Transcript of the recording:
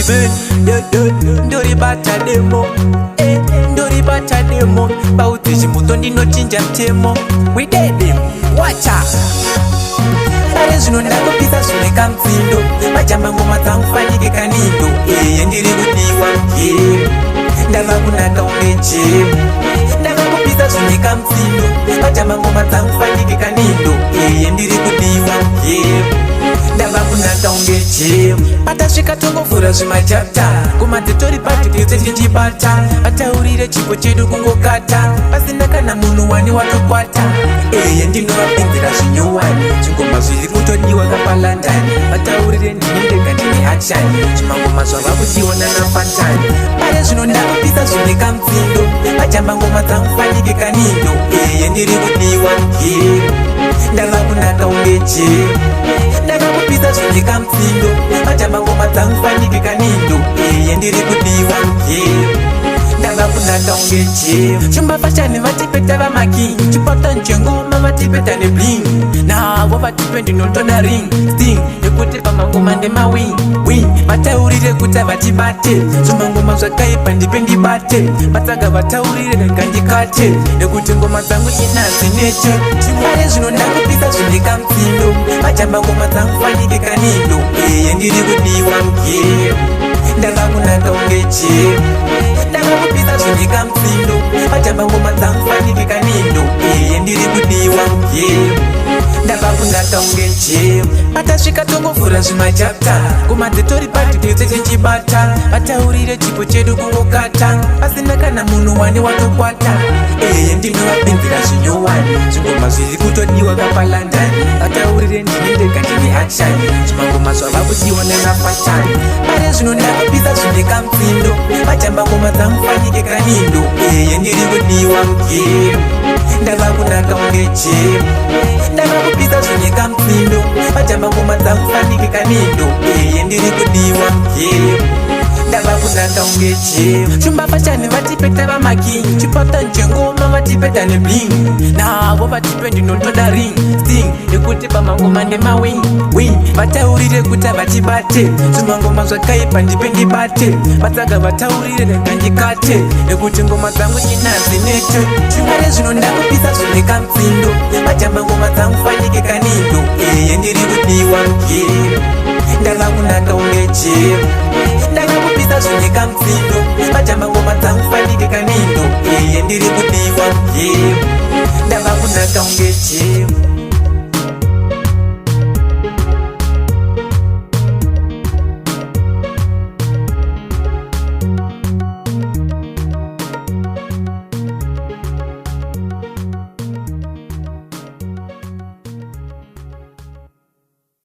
ibe ndori bata demo ndori bata demo bauti chimuto ndinochinja mtemo we dead them watch out ale zvino ndakupisa zvine kamtsindo majamba ngoma dzangu fanike kanindo ndiri kudiwa ndava kunaka unge jemu ndava kupisa zvine kamtsindo majamba ngoma dzangu fanike kanindo ndiri kudiwa ndava kunaka unge jemu patasvika tongovhura zvimachapta kumadzetori patitetse tinchibata ataurire chipo chedu kungokata pasina kana munhu wani watokwata ndinovapinzira zvinyowani zvingoma zviri kutodiwa kapalandani vataurire ndinindega ndine akshani zvimangoma zvava kuchiona napantani pare zvino ndakupisa zvine kamtsindo majamba ngoma dzangu fanike kanindo ndiri kudiwa ndava kunaka unge jemu ndava kupisa zvine kamtsindo majamba ngoma dzangu fanike kanindo ndiri kudiwa ndava kunaka unge jemu shumba fashani vatipeta vamaki chipota njengoma vatipeta nebling navo vatipe ndinotoda ring sting nekuti pamangoma ndemawing vataurire kuti vatibate zvimangoma zvakaipa ndipe ndibate matsaga vataurire ngandikate nekuti ngoma dzangu inazinete chimare zvino ndakupisa zvine kamtsindo majamba ngoma dzangu fanike kanindo ndiri kudiwa ndava kunaka unge jemu ndava kupisa zvine kamtsindo majamba ngoma dzangu fanike kanindo ndiri kudiwa ndava kunaka unge jemu patasvika tongovhura zvimachapta kumadzetori patitetse tichibata vataurire chipo chedu kungokata pasina kana munhu wani watokwata ndinovapinzira zvinyowani zvingoma zviri kutodiwa kapalandani vataurire ndinindega ndine akshani zvimangoma zvava kuchiona napatani pare zvino ndakupisa zvine kamtsindo majamba ngoma dzangu fanike kanindo ndiri kudiwa ndava kunaka unge jemu ndava kupisa zvine kamtsindo majamba ngoma dzangu fanike kanindo ndiri kudiwa ndava kunaka unge jemu shumba fashani vatipeta vamaki chipota njengoma vatipeta nebling navo vatipe ndinotoda ring sting nekuti pamangoma ndemawing vataurire kuti vatibate zvimangoma zvakaipa ndipe ndibate matsaga vataurire ngandikate nekuti ngoma dzangu inazinete chimare zvino ndakupisa zvine kamtsindo majamba ngoma dzangu fanike kanindo ndiri kudiwa ndava kunaka unge jemu ndava kupisa zvine kamtsindo majamba ngoma dzangu fanike kanindo ndiri kudiwa ndava kunaka unge jemu